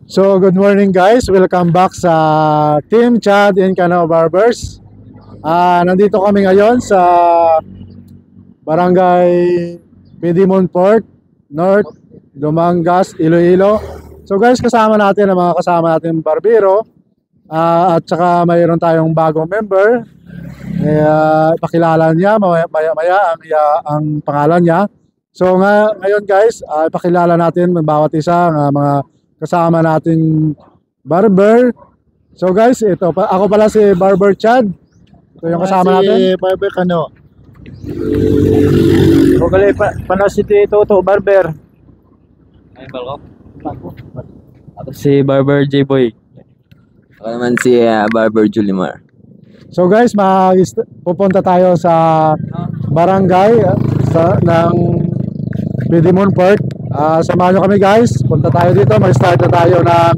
So, good morning guys. Welcome back sa Team Chad and Cano Barbers. Nandito kami ngayon sa Barangay Pidimon Port, North, Dumangas, Iloilo. So guys, kasama natin ang mga kasama natin barbero. At saka mayroon tayong bagong member. Ipakilala niya maya ang pangalan niya. So ngayon guys, ipakilala natin bawat isa ng mga kasama nating barber. So guys, ito ako pala si Barber Chad. Ito yung kasama natin. Si Barber Cano. Bukali pa si Toto Barber. Ay, balok. Ako si Barber J-Boy. Ako naman si Barber Julimar. So guys, pupunta tayo sa barangay ng Pidimon Port. Samahan nyo kami guys. Punta tayo dito. Mag-start na tayo ng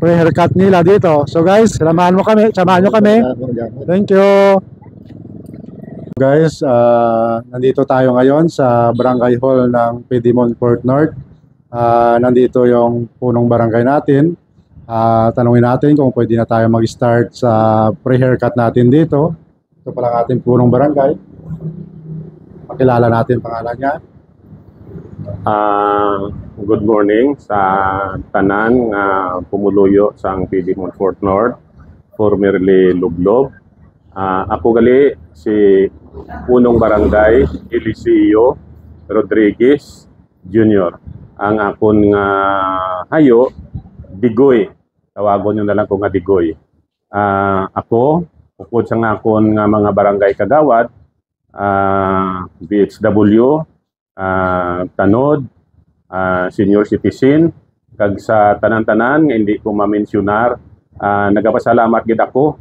pre-haircut nila dito. So guys, samahan nyo kami. Thank you. Guys, nandito tayo ngayon sa barangay hall ng Pidimon Port North. Nandito yung punong barangay natin. Tanungin natin kung pwede na tayo mag-start sa pre-haircut natin dito. Ito pala ang ating punong barangay. Pakilala natin pangalan niya. Good morning sa tanan nga pumuluyo sa ang Pidimon Port North, formerly Lublob. Ako gali si punong barangay Eliseo Rodriguez Jr. Ang akon nga hayo Digoy. Tawagon nyo na lang ko nga Digoy. Ako upod sa akon nga mga barangay kagawad, BHW, tanod, senior citizen, kag sa tanan-tanan nga hindi ko ma-mensionar, nagapasalamat gid ako,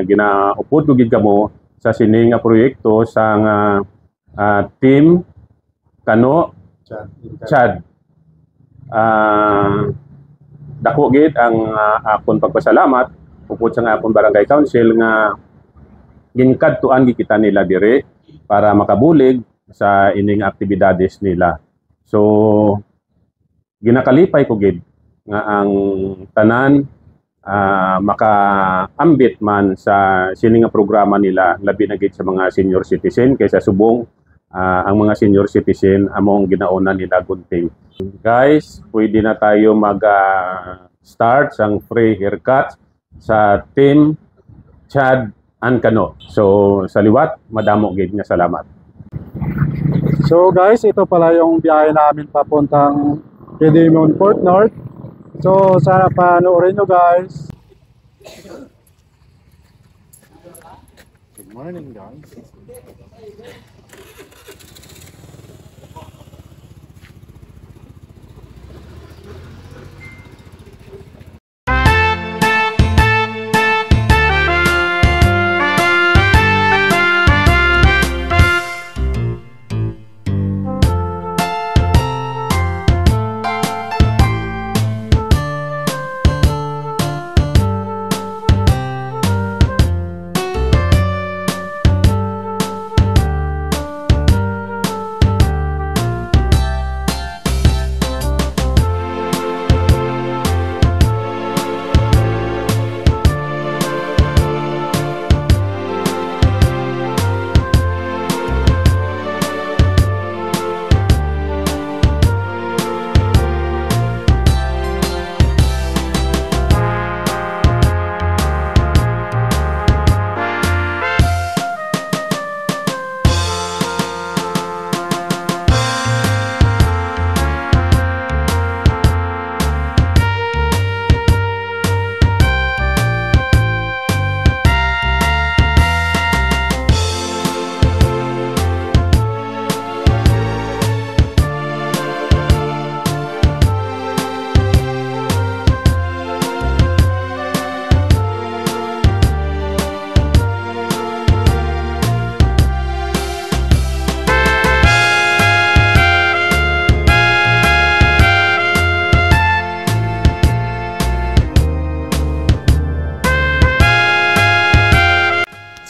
ginaupod ko gid kamo sa sining nga proyekto sa Team Cano Chad. Dako gid ang akon pagpasalamat upod sa akon barangay council nga ginkadtuan gid kita nila dire para makabulig sa ining aktibidades nila. So ginakalipay ko gid nga ang tanan makaambit man sa sining nga programa nila, labi na gid sa mga senior citizen kaysa subong ang mga senior citizen among ginauna nila gunting. Guys, pwede na tayo mag start sang free haircut sa Team Chad and Cano. So sa liwat, madamo gid nga salamat. So guys, ito pala yung biyahe namin papuntang Pidimon Port North. So sana panoorin nyo guys. Good morning guys.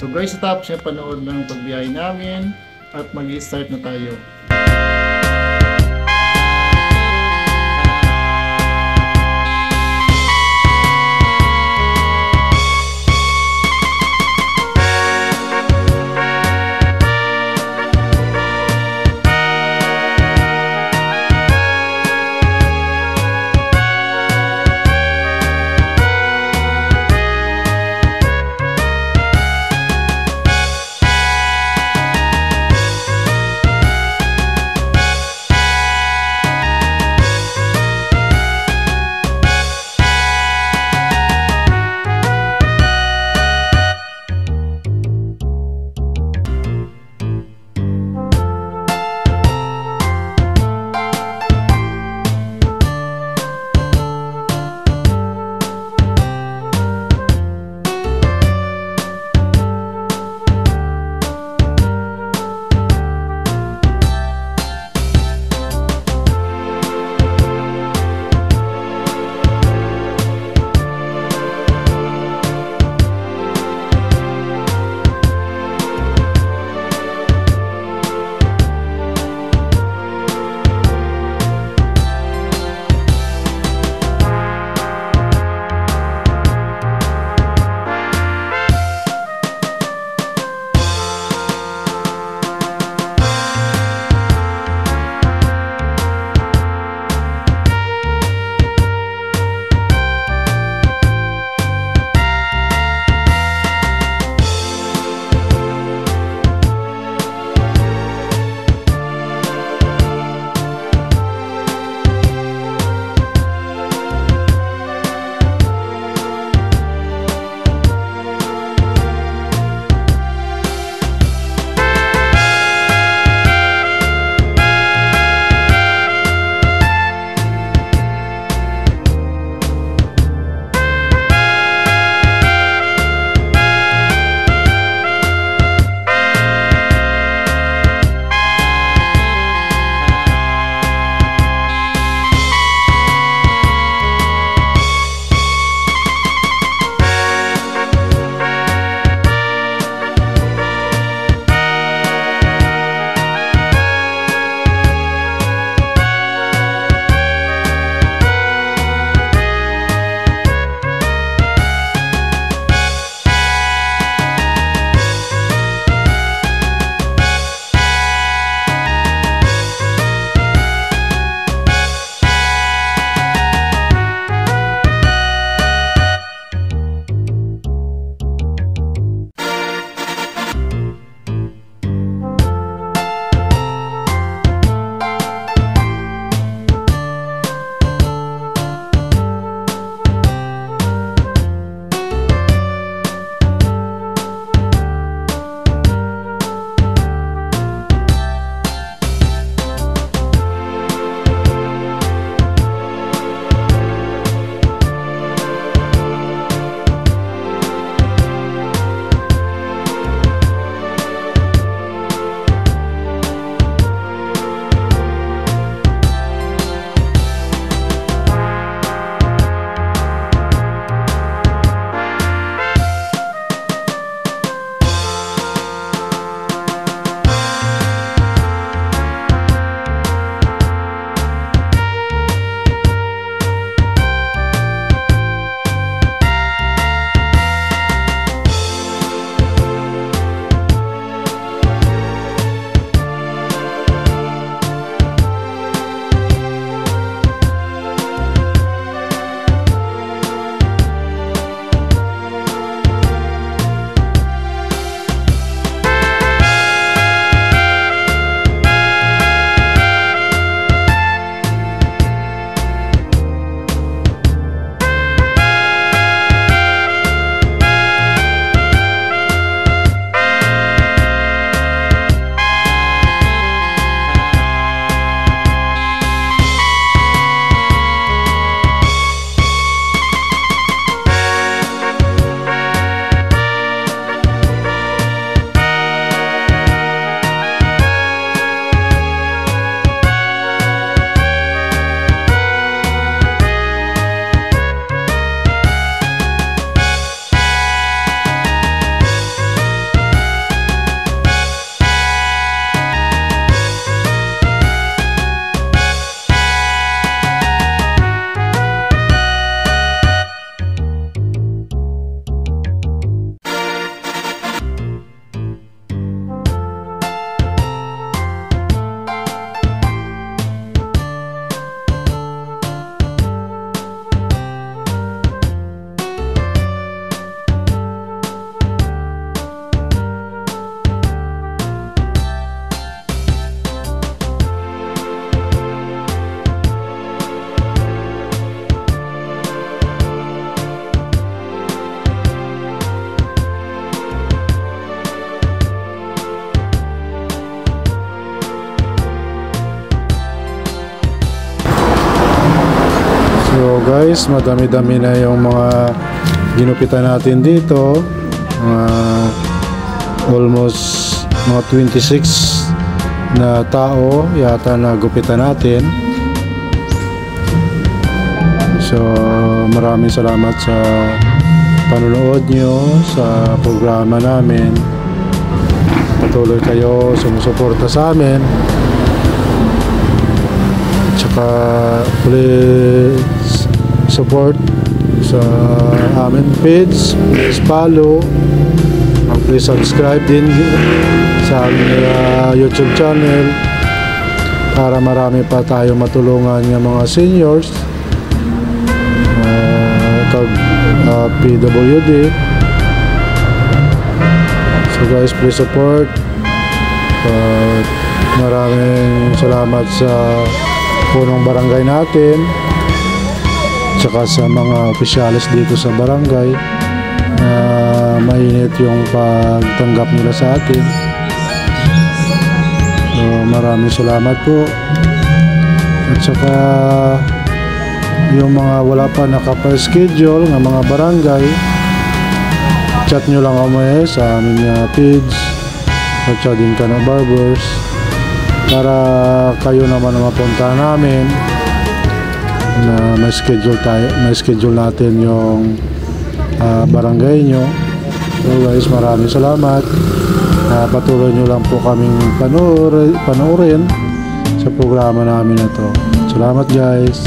So guys, stop siya panood ng pagbiyahe namin at mag-i-start na tayo. So guys, madami-dami na yung mga ginupitan natin dito. Almost mga 26 na tao yata na gupitan natin. So maraming salamat sa panonood nyo sa programa namin. Patuloy kayo sumusuporta sa amin. Tsaka please support sa amin page, please follow, please subscribe din sa aming YouTube channel para marami pa tayo matulungan ng mga seniors PWD. So guys, please support. Maraming salamat sa punong barangay natin, tsaka sa mga opisyalis dito sa barangay na mainit yung pagtanggap nila sa atin. So maraming salamat po. At saka yung mga wala pa nakapa-schedule ng mga barangay, chat nyo lang kami sa aming page at chat din ka ng barbers para kayo naman ang mapunta namin na may schedule natin yung barangay nyo. So guys, maraming salamat. Patuloy nyo lang po kaming panoorin sa programa namin na to. Salamat guys.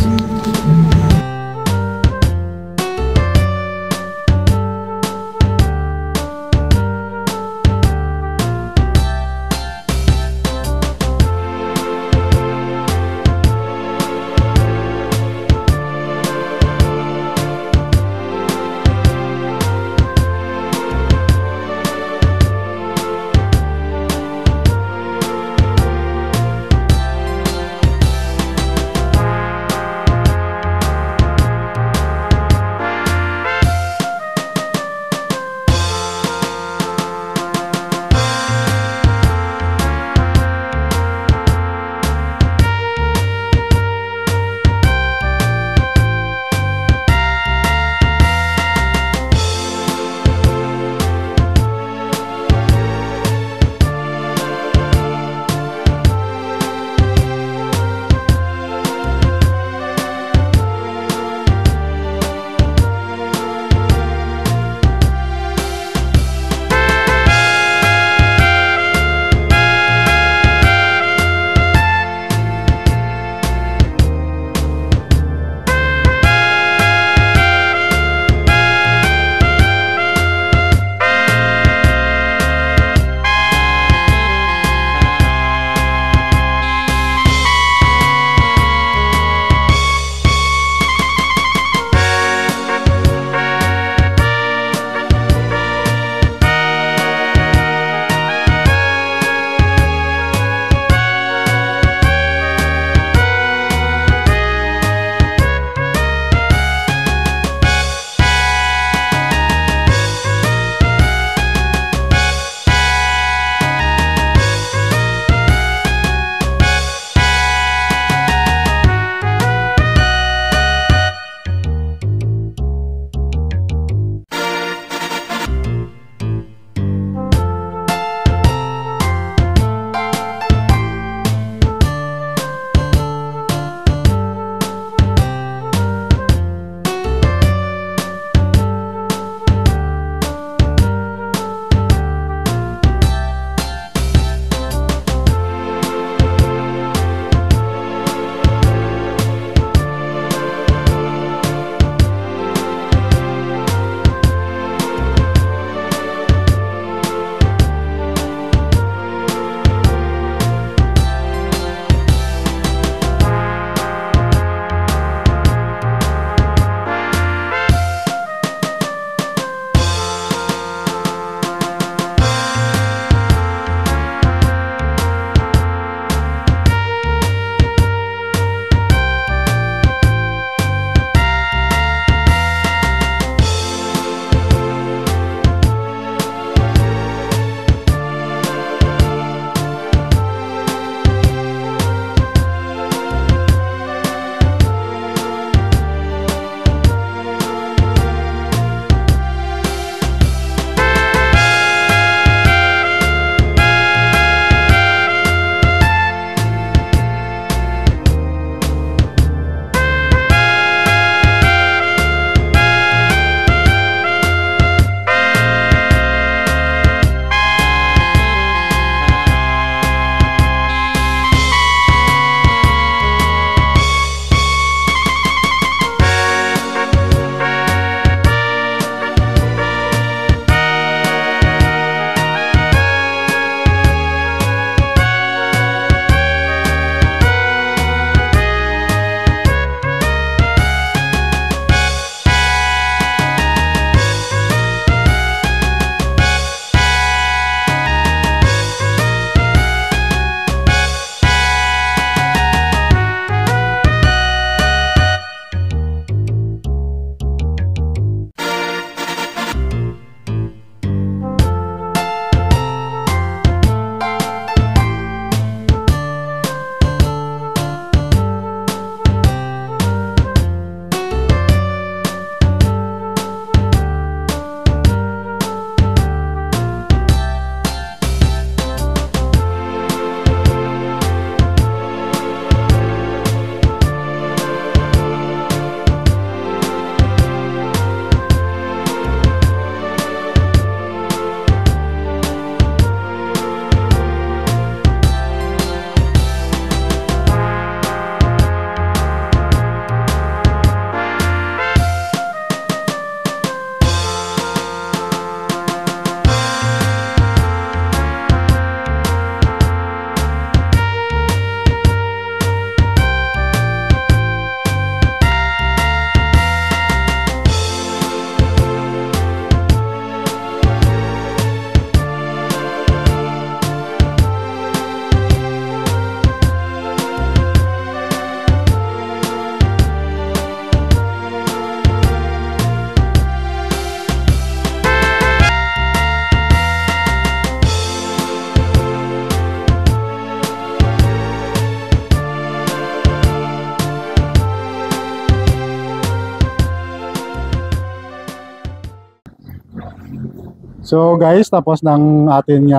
So guys, tapos ng ating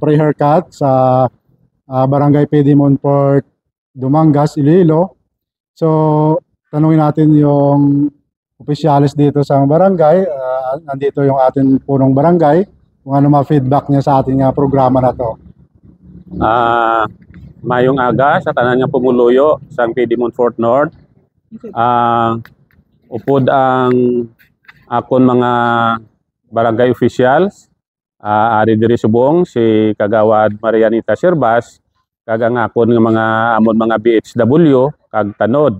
pre-haircut sa Barangay PD Monfort, Dumangas, Iloilo. So tanungin natin yung opisyalis dito sa barangay. Nandito yung ating punong barangay kung ano ma-feedback niya sa ating programa na to. Mayong aga sa tanan nga pumuluyo sa PD Monfort North. Upod ang akon mga barangay officials, ari diri subong si Kagawad Marianita Sirbas, kag ang akon nga mga amon mga BHW kag tanod.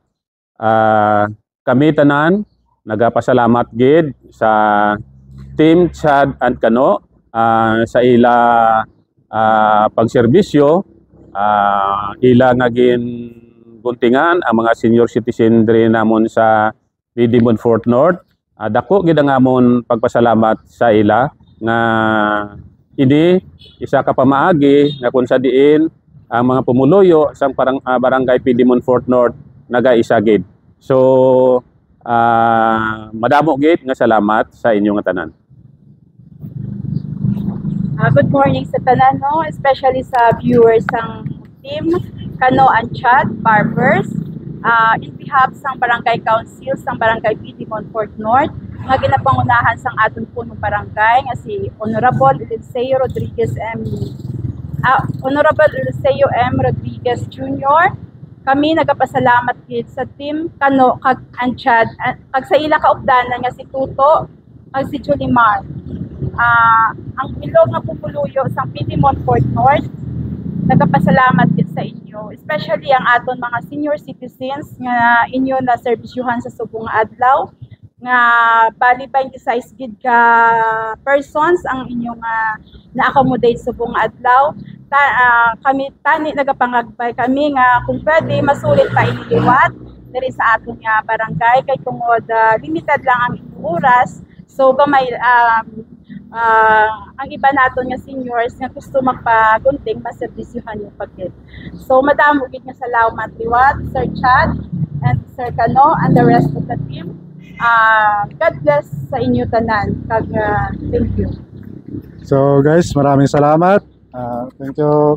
Kami tanan nagapasalamat gid sa Team Chad and Kano sa ila pagserbisyo, ila nga guntingan ang mga senior citizen diri namon sa PD Monfort North. Dako gid ang amon pagpasalamat sa ila nga ini isa ka pamaagi nga kun sa diin ang mga pumuluyo sa barangay PD Monfort North nagaisa gid. So madamo gid nga salamat sa inyong tanan. Good morning sa tanan, no? Especially sa viewers ng Team Kano and Chad Barbers. In behalf sang Barangay Council sang Barangay PD Monfort North, nga ginapangunahan sang aton punong barangay nga si Honorable Eliseo Rodriguez M. Honorable Eliseo M. Rodriguez Jr. Kami nagapasalamat gid sa Team Kano kag and Chad kag sa ila kaupdanan nga si Tuto kag si Julimar. Ang bilog nga pumuluyo sang PD Monfort North, nagapasalamat din sa inyo, especially ang aton mga senior citizens nga inyo na serbisyuhan sa subong adlaw nga bali 26 gid ka persons ang inyong na-accommodate subong adlaw. Kami tani nagapangagbay kami nga kung pwede masulit pa iniliwat diri sa aton nga barangay kay tungod limited lang ang oras. So gamay ang iba naton nga seniors nga gusto magpagunting maserbisyuhan yung pagkit. So madamo gid nga salamat liwat Sir Chad and Sir Kano and the rest of the team. God bless sa inyo tanan. Thank you. So guys, maraming salamat. Thank you.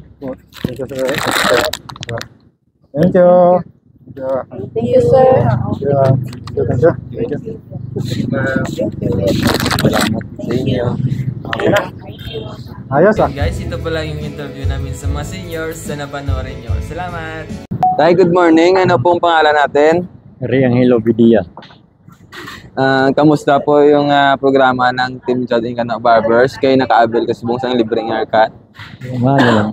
Thank you, sir. Thank you. Thank you, sir. Thank you. Salamat sa inyo. Ayos Guys, ito pa lang yung interview namin sa mga seniors sa napanoorin nyo. Salamat! Tay, good morning. Ano pong pangalan natin? Riangelo Vidia. Kamusta po yung programa ng Team Chad and Kano Barbers? Kayo naka-avail kasi buong sang libreng haircut. Ano lang.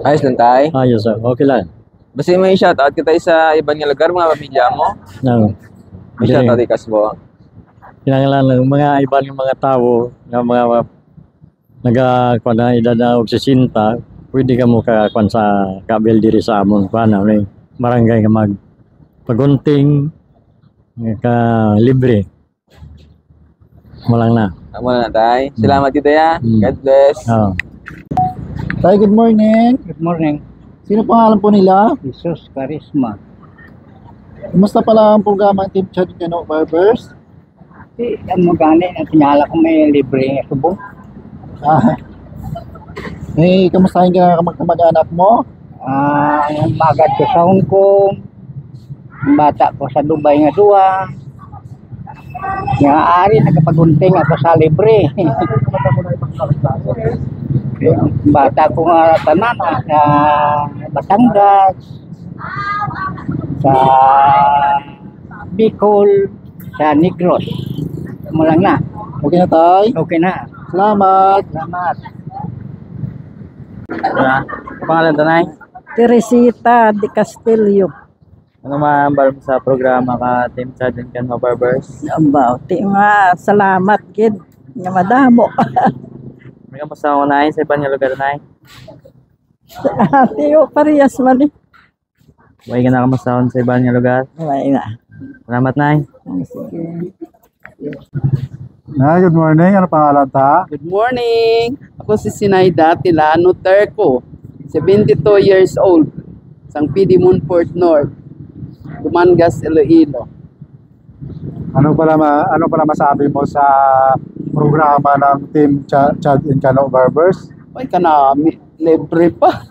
Ayos lang, Tay. Ayos sir. Okay lang. Basta may shoutout kita sa ibang lugar, mga pamilya mo. No. May shoutout ikas mo. Kinanglan ng mga ibang mga tao nga mga nagakuan na edad na og 60, pwede ka mo kakuan sa kabel diri sa amon kuan na barangay nga mag pagunting ka libre. Walang na. Tama na, Tay. Salamat kita ya. God bless. Oh. Tay, good morning. Good morning. Sino pangalan po nila? Jesus Charisma. Kumusta pala ang programa ng Team Chad and Kano Barbers? Ano gani na tinala ko may libre nga subong. Kamustahin ka mag-anak mo? Yung magad ko sa Hong Kong. Yung bata ko sa Dubai nga duwa. Nga ari nagapagunting ako sa libre. Yung bata ko nga tanan sa Batangas, sa Bicol, sa Negros. Mo lang na. Okay na, Tay? Okay na. Salamat. Salamat. Pangalan tanay? Teresita de Castillo. Ano maambal mo sa programa ka Team Chad and Kano Barbers? About nga salamat gid nga madamo. May kamusta ko na sa ibang lugar na Tiyo parehas man eh. May ka na kamusta sa ibang lugar? May na. Salamat na. Good morning. Ano pangalan ta? Good morning! Ako si Sinaida Tilano Terco, 72 years old, sang PD Monfort North, Dumangas, Iloilo. Ano pala masabi mo sa programa ng Team Chad and Kano Barbers. Ay, kanami. Libre pa.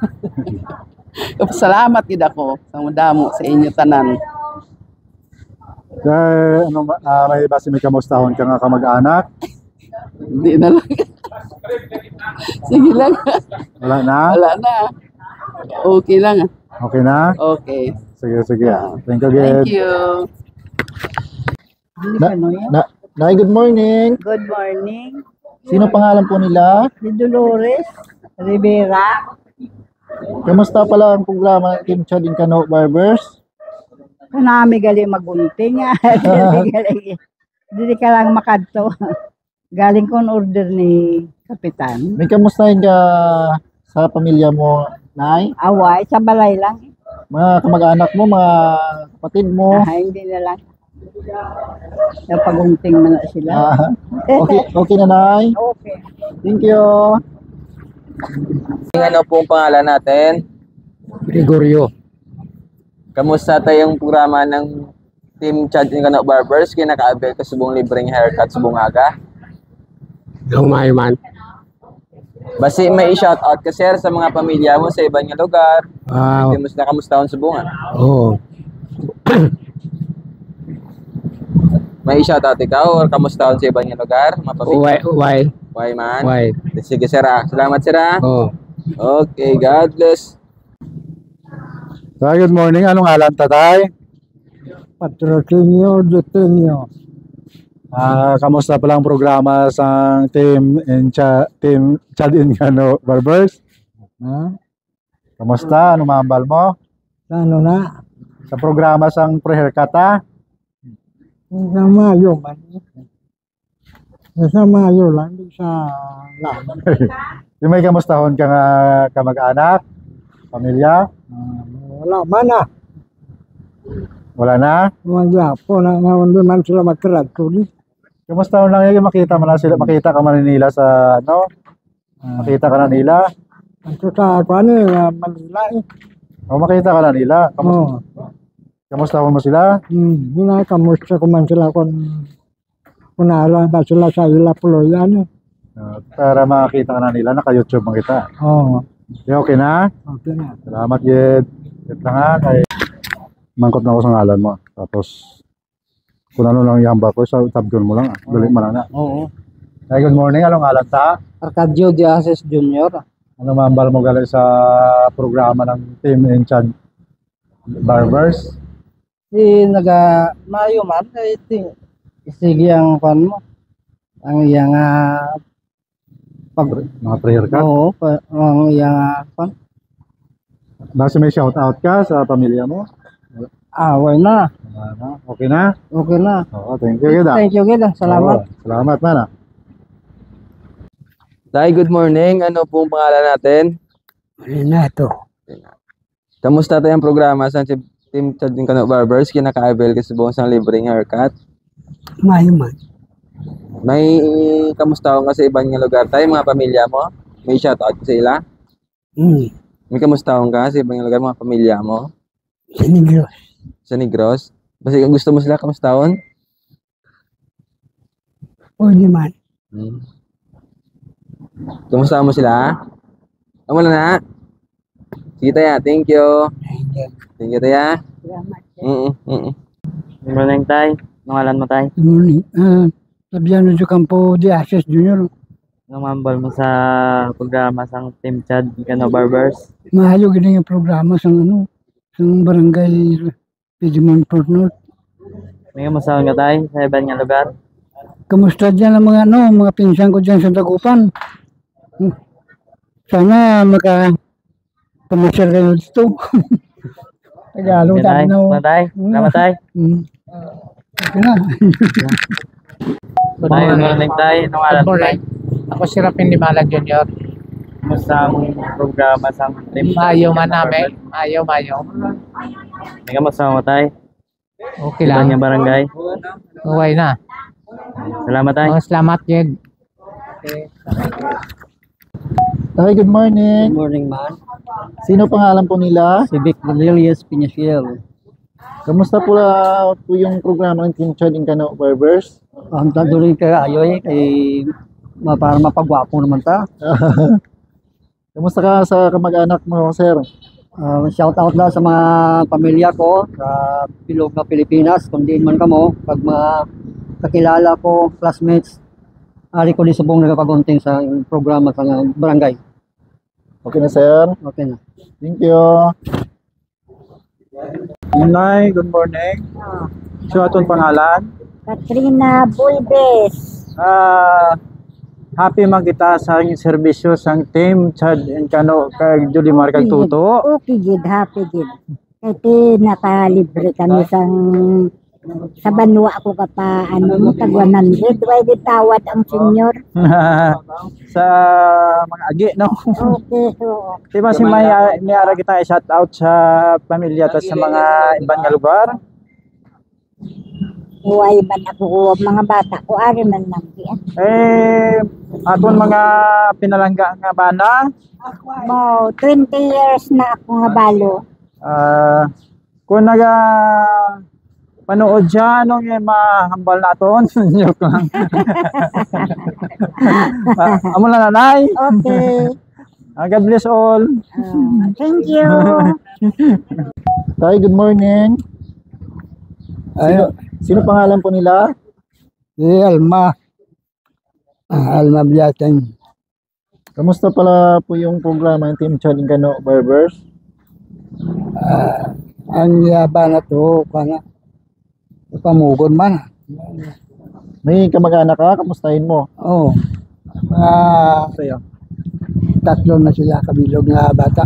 Salamat gid ako sa madamo sa inyo tanan. Kaya, may base may kamustahon ka nga kamag-anak? Hindi na lang. Sige lang. Wala na? Wala na. Okay lang. Okay na? Okay. Sige. Thank you, Ged. Thank you. Nay, good morning. Good morning. Sino pangalan po nila? Si Dolores Rivera. Kamusta pala ang programa ng Team Chad and Kano Barbers? Kunami galing magunting. Dili ka lang makadto. Galing ko order ni Kapitan. May kamustahin ka sa pamilya mo, Nay? Away, sa balay lang. Mga kamag-anak mo, mga kapatid mo? Hindi na lang. Napagunting na nga sila. Okay na, Nay? Okay. Thank you. Ano pong pangalan natin? Gregorio. Kamusta tayong programa ng Team Chad and Kano Barbers? Kinaka-avail ka subong libreng haircut subong aga? Lumay man. Basi may i-shoutout ka sir sa mga pamilya mo sa ibang lugar. Hindi mo sila kamustahon subungan. Oo. May i-shoutout ikaw or kamustahon sa ibang lugar? Mga pamilya. Why man? Why? Sige sir ah. Salamat sir ah. Oo. Okay, God bless. Good morning. Anong alam, tatay? Patrocinio Dutenio. Kamusta pala ang programa sa Team Chad and Kano Barbers? Kamusta? Anong mambal mo? Ano na? Sa programa sang pre-haircut ha? Sa Mayo man. Sa Mayo lang. Sa Yung may kamustahon ka nga kamag-anak? Pamilya? wala man na. Wala na? Wala po na hindi man sila magkaradto. Kamusta lang yung makita mo na sila, makita ka Manila sa ano? Makita ka na nila? Ito sa ano, Manila eh. O makita ka na nila? Kamusta mo sila? Kamusta ko man sila kung alam ba sila sa ila puloyan eh. Para makita ka na nila, naka-YouTube mo kita. Oo. Okay na? Okay na. Salamat, Ged. Ged na nga, kay mangkot na ako sa ngalan mo. Tapos, kung ano lang ihamba ko, sa tabgon mo lang. Dali mo lang na. Oo. Hey, good morning. Anong ngalan ta? Arcadio Diases Jr. Ano mambal mo galing sa programa ng Team and Chad Barbers? Mayo man, sige ang pan mo. Ang iyang mga prayer ka? Oo, ang iyang pan. Basta may shout out ka sa pamilya mo? Wala na. Okay na? Okay na. Oo, thank you, Geda. Thank you, Geda. Salamat. Salamat, man. Tay, good morning. Ano pong pangalan natin? Renato. Kamusta tayong programa sa Team Chad and Kano Barbers? Kinaka-avail ka subong sa libreng haircut? Mayo man. May kamusta ka sa ibang lugar tayo, mga pamilya mo? May shoutout ka sa ila? May kamusta ka sa ibang lugar, mga pamilya mo? Sa Negros. Sa Negros? Basta gusto mo sila kamustahon? Pwede man. Kamusta mo sila? Wala na? Sige tayo, thank you. Thank you tayo. Salamat. Good morning tay. Nangalan mo tay? Good morning. Fabiano de Campo Diases Jr. Namambal mo sa programa sang Team Chad Kano Barbers? Mahalo gini yung programa sa barangay Piedmont Port North. May kamusta ka tay sa ibang lugar? Kamusta dyan ang mga pinsan ko dyan sa Dagupan? Sana pamasyal kayo dito. Tagalog tayo na. Salamat tay. Okay na. Good morning tay. Nangalan mo tay? Ako si Rapin Limalag Jr. Kamusta ang programa sa Team Mayo man namin. Mayo. May kamusta mo tay? Okay lang. Ibang barangay? Okay na. Salamat tay. Salamat Jed. Hi, good morning. Good morning, man. Sino pangalan po nila? Si Vic Lilius Pinafiel. Kamusta po yung programa ng Team Chad and Kano Barbers? Ang tandurin kay Ayoy, para mapagwapo naman ta. Kamusta ka sa kamag-anak mo, sir? Shout out na sa mga pamilya ko sa Bilog na Pilipinas. Kung di man kamo, pag mga kakilala ko, classmates, ari ko din subong nagapagunting sa programa sa barangay. Okay na, sir? Okay na. Thank you. Nay, good morning. So, atong pangalan? Katrina Bulbes. Happy magkita sa serbisyo sang team Chad and Kano kay Judimar kay Tuto. Okay, gid. Happy, gid. Kasi nakalibre kami sa Banwa ako ka pa, tag 100. Why di tawad ang senior? Sa mga agi, no? Okay, so. Diba si may ara kita i-shout out sa pamilya at sa mga ibang nga lugar? Huwag man ako, mga bata ko, ari man lang. Aton mga pinalangga nga bana? Mo, 20 years na ako nga balo. Kung panood siya, anong mahambal naton? Joke lang. Amo lang, nanay? Okay. God bless all. Thank you. Tay, good morning. Sino pangalan po nila? Alma. Alma Biateng. Kamusta pala po yung programa ng Team Chad and Kano Barbers? Ang yaba na to, pamugod man. May kamag-anak ka? Kamustahin mo? Oo. Sa'yo? Tatlo na sila kabilog na bata.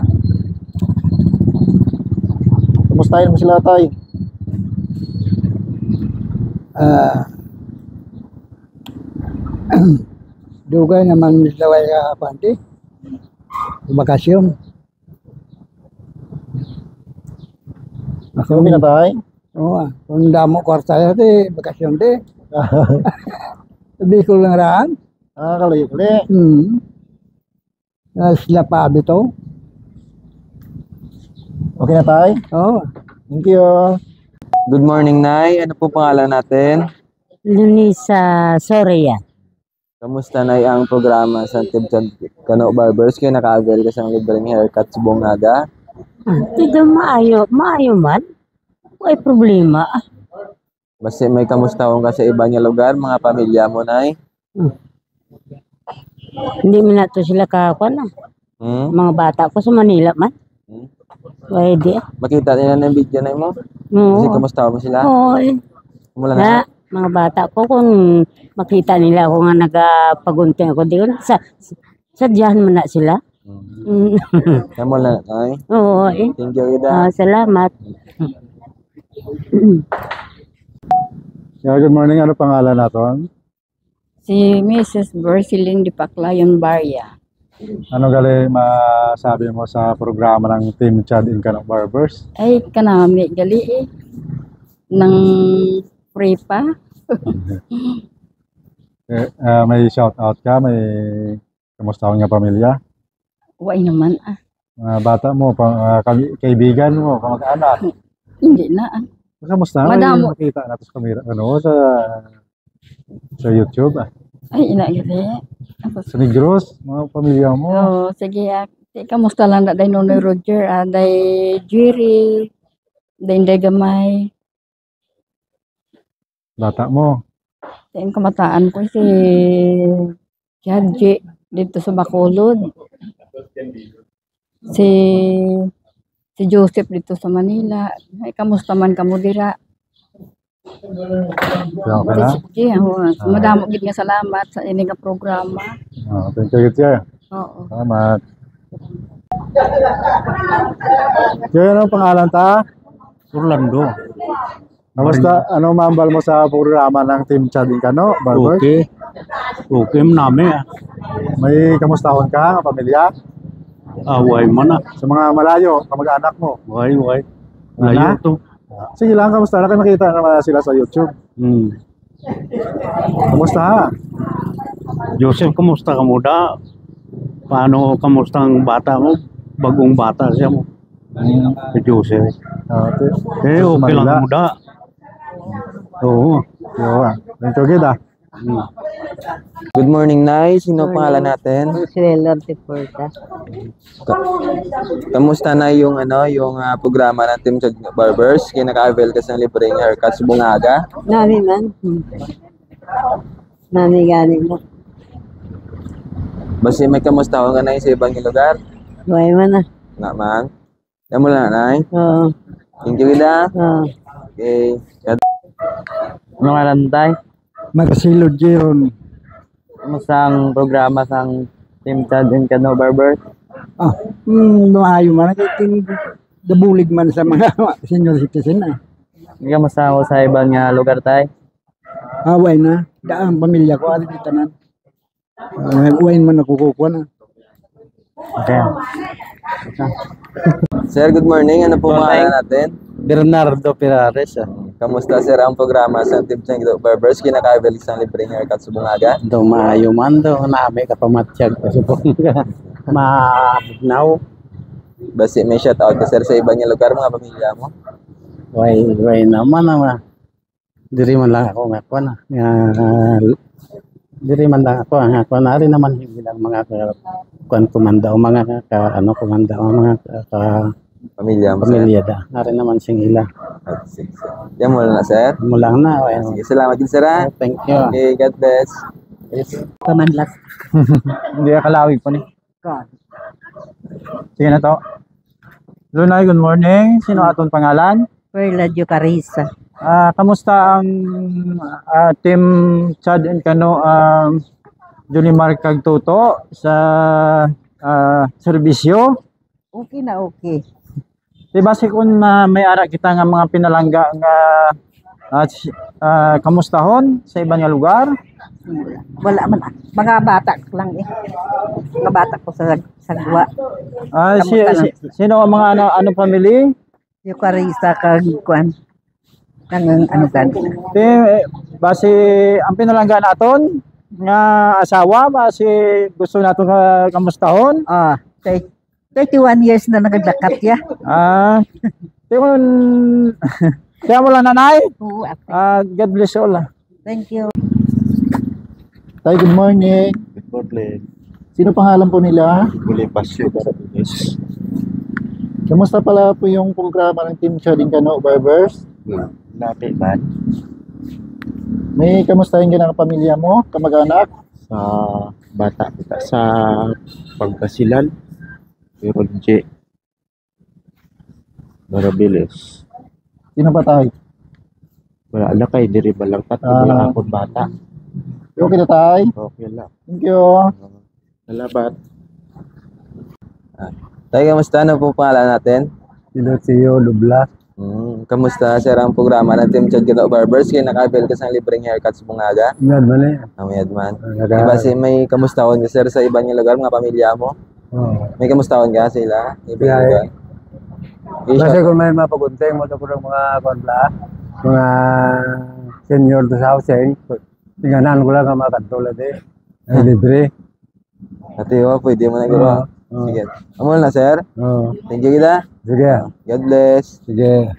Kamustahin mo sila, tay? Dugay naman sila panti. Bakasyon. Ako na tay? Oo, kung damo kwarta yun, bakasyon di. Sabi ko lang raan. Kali-kali. Sila pa abito. Okay na tay? Oo. Thank you. Good morning, Nay. Ano po pangalan natin? Lunisa Soria. Kamusta, Nay, ang programa sa Team Chad Kano Barbers? Kaya naka-avail ka sa libreng haircut sa buong naga? Dito maayo man. May problema. Basta may kamustahon ka sa iba niya lugar, mga pamilya mo, Nay? Hindi mo na to sila kakakuan na. Mga bata ko sa Manila man. Pwede. Makita nila ng video na mo? Oo. Kasi kamusta mo sila? Oo. Mula na? Mga bata ko, kung makita nila ako nga nagapagunting ako doon, sadyahan mo na sila. Kamu na, Nay? Oo. Thank you, Ida. Salamat. Good morning. Ano pangalan natin? Si Mrs. Bersiling de Paclayon Barya. Ano gali masabi mo sa programa ng Team Chad and Kano Barbers? Ay, kanami gali ng free pa. May shout out ka? May kamusta nga pamilya? Huwag naman Bata mo, kaibigan mo, kamag-anak? Hindi na Kamusta? Madamo. May makita natin sa kamera, sa YouTube Ay, gali. Sa Negros, mga pamilya mo. Oo, sige. Kamusta lang na day Nonoy Roger, day Jerry, day Gamay. Bata mo. Yung kamataan ko si Haji dito sa Bacolod. Si Joseph dito sa Manila. Ay, kamusta man kamo dira? Okay na? Sige, madamo gid nga salamat sa ini nga programa. Thank you, Gitya. Oo. Salamat. Kaya ano pangalan ta? Orlando. Kamusta? Ano mambal mo sa programa ng Team Chad and Kano Barbers? Okay. Okay namin May kamustahon ka, nga pamilya? Way man Sa mga malayo, kamag-anak mo? Way. Layo to. Sige lang, kamusta na? Nakita naman sila sa YouTube. Kamusta? Joseph, kamusta ka mo da? Paano kamusta ang bata mo? Bagong bata siya mo. Si Joseph. Okay. Okay lang mo da. Oo. Yo, thank you kita. Good morning, Nay. Sino pangalan natin? Consuelo Tiporta. Kamusta na yung programa ng Team Chad Barbers? Kinaka-avail ka sa libreng haircut sa Bungaga? Nami man. Nami gani mo. Basta may kamusta ka na sa ibang lugar? Buhay man na. Nga man. Yan mo lang, Nay? Oo. Thank you, Ida. Oo. Okay. Mga lantay. Magasilod Jeron. Kamusta ang programa sang Team Chad and Kano Barber? Maayo man. Dabulig man sa mga senior citizen na. Kamusta ako sa ibang lugar tay? Away na. Daang pamilya ko. Ari dito na. Uwain man nakukukuha na. Okay. Sir, good morning. Ano po pangalan natin? Bernardo Pirares. Kamusta, sir, ang programa sa Team Chad Barbers? Kinaka-avail sa libreng haircut sa Bungaga? Do maayo man do nami ka pamatsyag pa subong maagnaw. Basta may shoutout ka, sir, sa ibang lugar, mga pamilya mo? Way naman naman. Diri man lang ako nga na. Diri man lang ako nga ko na rin naman bilang mga komanda o mga komanda o mga pamilya mo, pamilya da. Nari naman sing ila. Yan mo na, sir. Mo lang na. Sige, salamat din, sir. Thank you. Okay, God bless. Yes. Pamanlas. Hindi ka kalawig po ni. God. Sige na to. Lunay, good morning. Sino atong pangalan? Perla Carissa. Kamusta ang Team Chad and Kano Julimar Kagtuto sa serbisyo? Okay na okay. Diba si kung may ara kita nga mga pinalangga nga kamustahon sa ibang nga lugar? Wala man. Mga bata lang eh. Mga bata ko sa sagwa. Sino ang mga ano family? Yung Carissa kagkuan. Kanang ano kan. Base ang pinalangga naton nga asawa base gusto naton kamustahon? 31 years na nagdakat ya. Kaya mo lang, nanay? Oo. God bless you all. Thank you. Tay, good morning. Good morning. Sino pangalan po nila? Bonifacio Barabines. Kamusta pala po yung programa ng Team Chad and Kano Barbers? Napi man. May kamustahin ka ng pamilya mo, kamag-anak? Sa bata kita sa Pagkasilan. J. Barabines. Sino pa tayo? Wala na kay diri ba lang tatlo mga akong bata. Okay na tayo? Okay lang. Thank you. Salamat. Tayo, kamusta? Ano po pangalan natin? Silosio Lubla. Kamusta, sir, ang programa ng Team Chad Kano Barbers? Kinaka-avail ka sa libreng haircut sa Bungaga? Yan man eh. Amayad man. Kasi may kamustahon ka, sir, sa ibang lugar, mga pamilya mo? May kamustahon ka sila? Ibang lugar? Kasi kung may mapaguntay mo ito po ng mga mga senior to sa housing, tingnan ko lang ang mga katulad eh. Ay libre. Ate, pwede mo na gano'n. Sige. Amol na, sir? Thank you kita. Sige. God bless. Sige.